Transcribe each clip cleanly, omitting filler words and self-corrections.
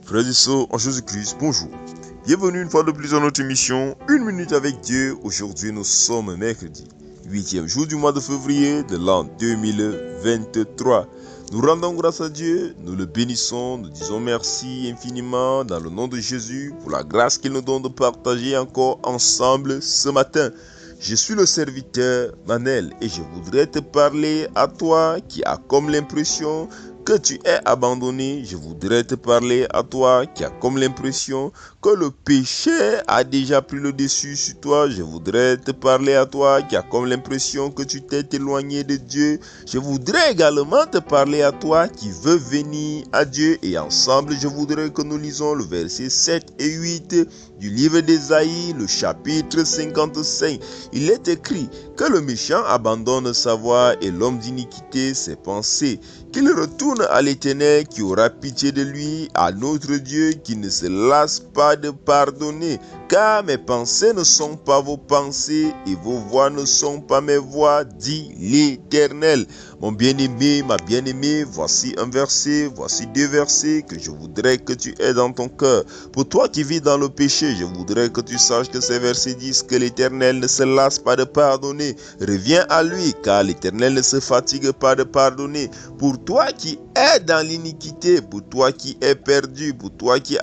Frères et sœurs en Jésus-Christ, bonjour. Bienvenue une fois de plus dans notre émission 1 minute avec Dieu. Aujourd'hui, nous sommes mercredi, 8e jour du mois de février de l'an 2023. Nous rendons grâce à Dieu, nous le bénissons, nous disons merci infiniment dans le nom de Jésus pour la grâce qu'il nous donne de partager encore ensemble ce matin. Je suis le serviteur Manel et je voudrais te parler à toi qui as comme l'impression que tu es abandonné. Je voudrais te parler à toi qui as comme l'impression que le péché a déjà pris le dessus sur toi. Je voudrais te parler à toi qui as comme l'impression que tu t'es éloigné de Dieu. Je voudrais également te parler à toi qui veux venir à Dieu. Et ensemble, je voudrais que nous lisons le verset 7 et 8 du livre d'Ésaïe, le chapitre 55. Il est écrit que le méchant abandonne sa voie et l'homme d'iniquité ses pensées. Qu'il retourne à l'Éternel qui aura pitié de lui, à notre Dieu qui ne se lasse pas de pardonner. Car mes pensées ne sont pas vos pensées et vos voix ne sont pas mes voix, dit l'Éternel. Mon bien-aimé, ma bien-aimée, voici un verset, voici deux versets que je voudrais que tu aies dans ton cœur. Pour toi qui vis dans le péché, je voudrais que tu saches que ces versets disent que l'Éternel ne se lasse pas de pardonner. Reviens à lui, car l'Éternel ne se fatigue pas de pardonner. Pour toi qui es dans l'iniquité, pour toi qui es perdu, pour toi qui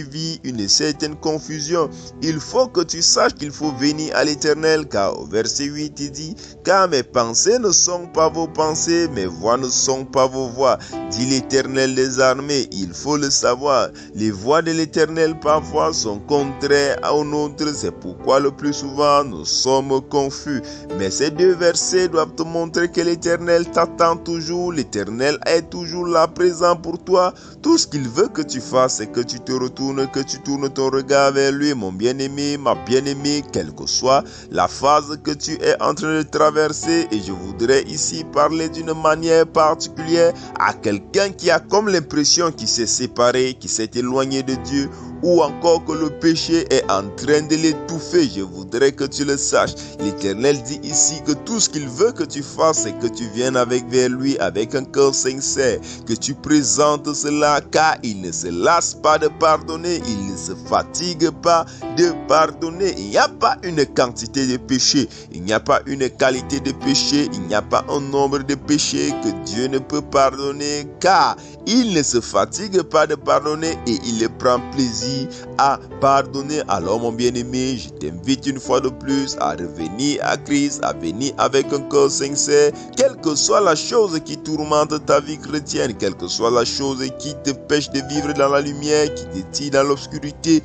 vis une certaine confusion, il faut que tu saches qu'il faut venir à l'Éternel, car au verset 8 il dit, car mes pensées ne sont pas vos pensées, mes voix ne sont pas vos voix, dit l'Éternel des armées. Il faut le savoir, les voix de l'Éternel parfois sont contraires aux nôtres, c'est pourquoi le plus souvent nous sommes confus. Mais ces deux versets doivent te montrer que l'Éternel t'attend toujours, l'Éternel est toujours là présent pour toi. Tout ce qu'il veut que tu fasses, c'est que tu te retournes, que tu tournes ton regard vers lui, mon bien-aimé, ma bien-aimée, quelle que soit la phase que tu es en train de traverser. Et je voudrais ici parler d'une manière particulière à quelqu'un qui a comme l'impression qu'il s'est séparé, qu'il s'est éloigné de Dieu, ou encore que le péché est en train de l'étouffer. Je voudrais que tu le saches. L'Éternel dit ici que tout ce qu'il veut que tu fasses, c'est que tu viennes vers lui avec un cœur sincère, que tu présentes cela, car il ne se lasse pas de pardonner, il ne se fatigue pas de pardonner. Il n'y a pas une quantité de péché, il n'y a pas une qualité de péché, il n'y a pas un nombre de péchés que Dieu ne peut pardonner, car il ne se fatigue pas de pardonner et il prend plaisir à pardonner. Alors mon bien-aimé, je t'invite une fois de plus à revenir à Christ, à venir avec un cœur sincère, quelle que soit la chose qui tourmente ta vie chrétienne, quelle que soit la chose qui te pêche de vivre dans la lumière, qui te tire dans l'obscurité,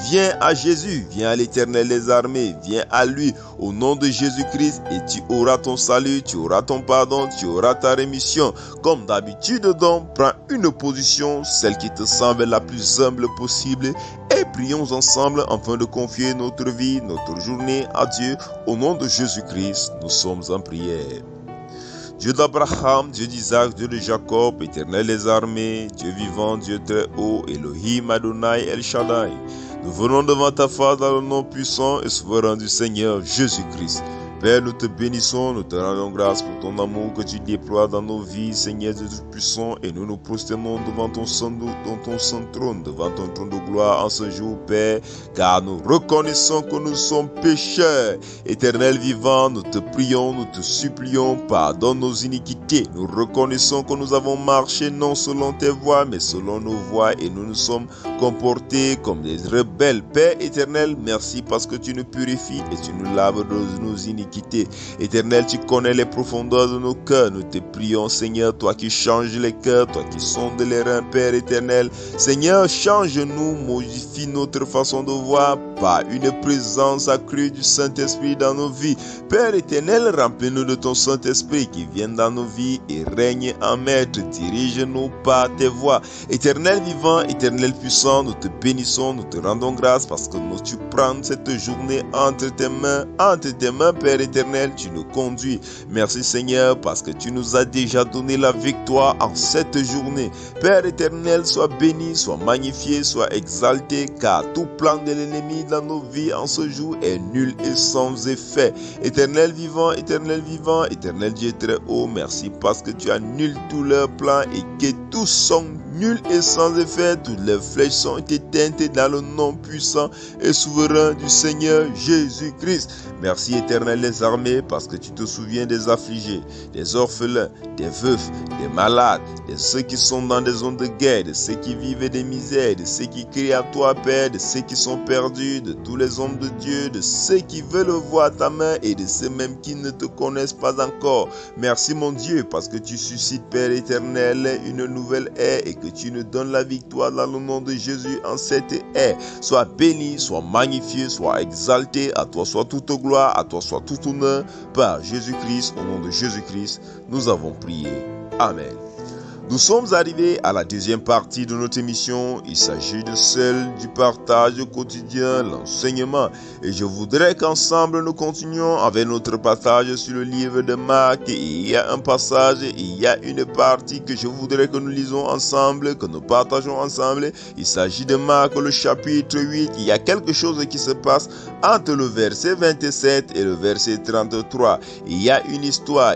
viens à Jésus, viens à l'Éternel des armées, viens à lui au nom de Jésus-Christ et tu auras ton salut, tu auras ton pardon, tu auras ta rémission. Comme d'habitude donc, prends une position, celle qui te semble la plus humble possible, et prions ensemble afin de confier notre vie, notre journée à Dieu. Au nom de Jésus-Christ, nous sommes en prière. Dieu d'Abraham, Dieu d'Isaac, Dieu de Jacob, Éternel des armées, Dieu vivant, Dieu très haut, Elohim Adonai El Shaddai. Nous venons devant ta face dans le nom puissant et souverain du Seigneur Jésus-Christ. Père, nous te bénissons, nous te rendons grâce pour ton amour que tu déploies dans nos vies, Seigneur Dieu Tout-Puissant, et nous nous prosternons devant ton saint trône, devant ton trône de gloire en ce jour, Père, car nous reconnaissons que nous sommes pécheurs. Éternel vivant, nous te prions, nous te supplions, pardonne nos iniquités. Nous reconnaissons que nous avons marché non selon tes voies, mais selon nos voies, et nous nous sommes comportés comme des rebelles. Père éternel, merci parce que tu nous purifies et tu nous laves de nos iniquités. Éternel, tu connais les profondeurs de nos cœurs. Nous te prions, Seigneur, toi qui changes les cœurs, toi qui sondes les reins, Père éternel. Seigneur, change-nous, modifie notre façon de voir par une présence accrue du Saint-Esprit dans nos vies. Père éternel, remplis-nous de ton Saint-Esprit qui vient dans nos vies et règne en maître. Dirige-nous par tes voies. Éternel vivant, éternel puissant, nous te bénissons, nous te rendons grâce parce que tu prends cette journée entre tes mains, Père Père éternel, tu nous conduis. Merci Seigneur, parce que tu nous as déjà donné la victoire en cette journée. Père éternel, sois béni, sois magnifié, sois exalté, car tout plan de l'ennemi dans nos vies en ce jour est nul et sans effet. Éternel vivant, éternel vivant, éternel Dieu très haut, merci parce que tu annules tous leurs plans et que tous sont nuls et sans effet. Toutes les flèches sont éteintes dans le nom puissant et souverain du Seigneur Jésus-Christ. Merci éternel des armées, parce que tu te souviens des affligés, des orphelins, des veufs, des malades, de ceux qui sont dans des zones de guerre, de ceux qui vivent des misères, de ceux qui crient à toi Père, de ceux qui sont perdus, de tous les hommes de Dieu, de ceux qui veulent voir ta main et de ceux même qui ne te connaissent pas encore. Merci mon Dieu, parce que tu suscites Père éternel une nouvelle ère et que tu nous donnes la victoire dans le nom de Jésus en cette ère. Sois béni, sois magnifié, sois exalté, à toi soit toute gloire, à toi soit tout honneur, par Jésus-Christ, au nom de Jésus-Christ, nous avons prié. Amen. Nous sommes arrivés à la deuxième partie de notre émission. Il s'agit de celle du partage quotidien, l'enseignement. Et je voudrais qu'ensemble nous continuions avec notre partage sur le livre de Marc. Et il y a un passage, il y a une partie que je voudrais que nous lisons ensemble, que nous partageons ensemble. Il s'agit de Marc, le chapitre 8. Il y a quelque chose qui se passe entre le verset 27 et le verset 33. Il y a une histoire.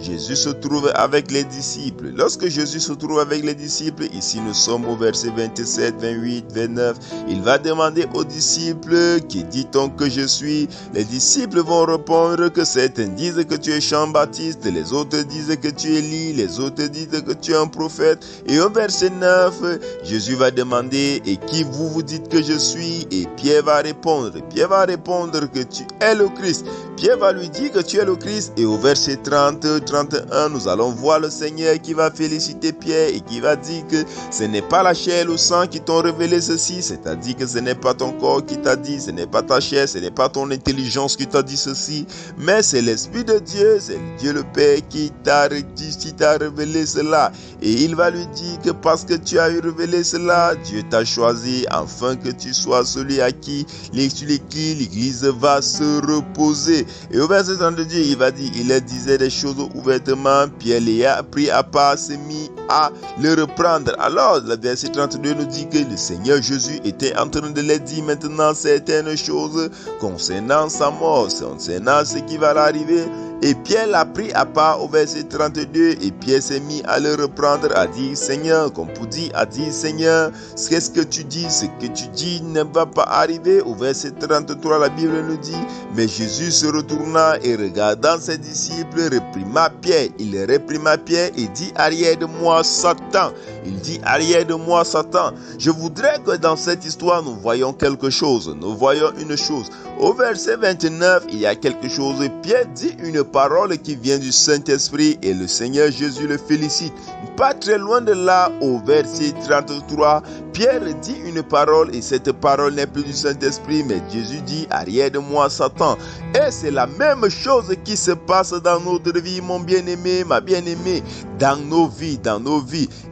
Jésus se trouve avec les disciples. Lorsque Jésus se trouve avec les disciples, ici nous sommes au verset 27, 28, 29, il va demander aux disciples, qui dit-on que je suis? Les disciples vont répondre que certains disent que tu es Jean-Baptiste, les autres disent que tu es Élie, les autres disent que tu es un prophète. Et au verset 9, Jésus va demander, et qui vous dites que je suis? Et Pierre va répondre que tu es le Christ. Pierre va lui dire que tu es le Christ. Et au verset 30, 31, nous allons voir le Seigneur qui va féliciter Pierre et qui va dire que ce n'est pas la chair et le sang qui t'ont révélé ceci, c'est-à-dire que ce n'est pas ton corps qui t'a dit, ce n'est pas ta chair, ce n'est pas ton intelligence qui t'a dit ceci, mais c'est l'Esprit de Dieu, c'est Dieu le Père qui t'a révélé cela. Et il va lui dire que parce que tu as révélé cela, Dieu t'a choisi afin que tu sois celui à qui l'Église va se reposer. Et au verset 32, il va dire, il leur disait des choses ouvertement, Pierre les a pris à part, s'est mis à le reprendre. Alors, le verset 32 nous dit que le Seigneur Jésus était en train de leur dire maintenant certaines choses concernant sa mort, concernant ce qui va l'arriver. Et Pierre l'a pris à part au verset 32 et Pierre s'est mis à le reprendre, à dire Seigneur, comme pour dire, à dire Seigneur, qu'est-ce que tu dis? Ce que tu dis ne va pas arriver. Au verset 33, la Bible nous dit, mais Jésus se retourna et regardant ses disciples, réprima Pierre. Il réprima Pierre et dit, arrière de moi Satan. Il dit, arrière de moi Satan. Je voudrais que dans cette histoire, nous voyons quelque chose. Nous voyons une chose. Au verset 29, il y a quelque chose. Pierre dit une parole qui vient du Saint-Esprit et le Seigneur Jésus le félicite. Pas très loin de là, au verset 33, Pierre dit une parole et cette parole n'est plus du Saint-Esprit, mais Jésus dit, arrière de moi Satan. Et c'est la même chose qui se passe dans notre vie, mon bien-aimé, ma bien-aimée, dans nos vies.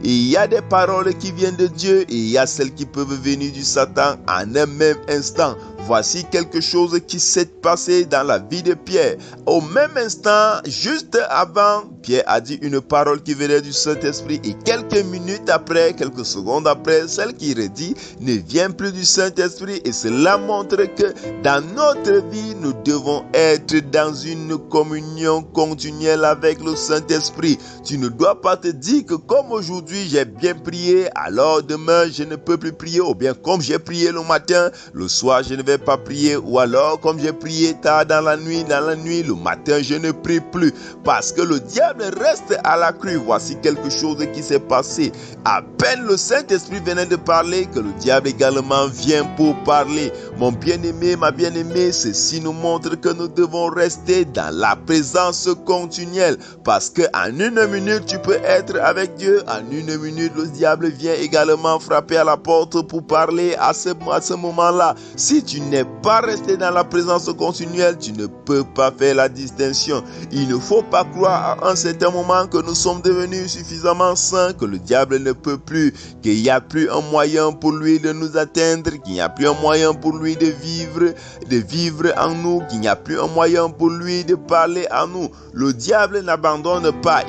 Et il y a des paroles qui viennent de Dieu et il y a celles qui peuvent venir du Satan en un même instant. Voici quelque chose qui s'est passé dans la vie de Pierre. Au même instant, juste avant, Pierre a dit une parole qui venait du Saint-Esprit et quelques minutes après, quelques secondes après, celle qui redit ne vient plus du Saint-Esprit et cela montre que dans notre vie, nous devons être dans une communion continuelle avec le Saint-Esprit. Tu ne dois pas te dire que comme aujourd'hui j'ai bien prié, alors demain je ne peux plus prier, ou bien comme j'ai prié le matin, le soir je ne vais pas prier, ou alors comme j'ai prié tard dans la nuit, le matin je ne prie plus, parce que le diable reste à la crue. Voici quelque chose qui s'est passé. À peine le Saint-Esprit venait de parler, que le diable également vient pour parler. Mon bien-aimé, ma bien-aimée, ceci nous montre que nous devons rester dans la présence continuelle, parce que en une minute tu peux être avec Dieu, en une minute le diable vient également frapper à la porte pour parler à ce moment-là. Si tu n'es pas resté dans la présence continuelle, tu ne peux pas faire la distinction. Il ne faut pas croire à un certain moment que nous sommes devenus suffisamment saints, que le diable ne peut plus, qu'il n'y a plus un moyen pour lui de nous atteindre, qu'il n'y a plus un moyen pour lui de vivre en nous, qu'il n'y a plus un moyen pour lui de parler à nous. Le diable n'abandonne pas,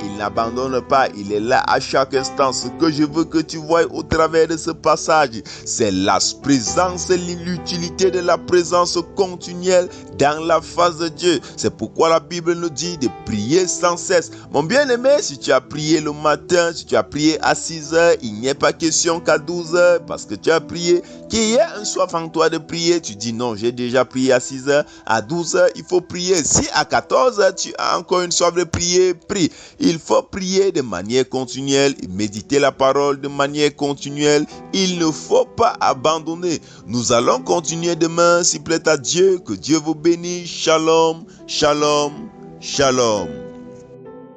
il est là à chaque instant. Ce que je veux que tu vois au travers de ce passage, c'est la présence et l'utilité de la présence continuelle dans la face de Dieu. C'est pourquoi la Bible nous dit de prier sans cesse. Mon bien-aimé, si tu as prié le matin, si tu as prié à 6 heures, il n'y a pas question qu'à 12 heures, parce que tu as prié, qu'il y ait un soif en toi de prier. Tu dis non, j'ai déjà prié à 6 heures, à 12 heures, il faut prier. Si à 14 heures, tu as encore une soif de prier, prie. Il faut prier de manière continuelle, méditer la parole de manière continuelle. Il ne faut pas abandonner. Nous allons continuer demain, s'il plaît à Dieu. Que Dieu vous bénisse. Shalom, shalom, shalom.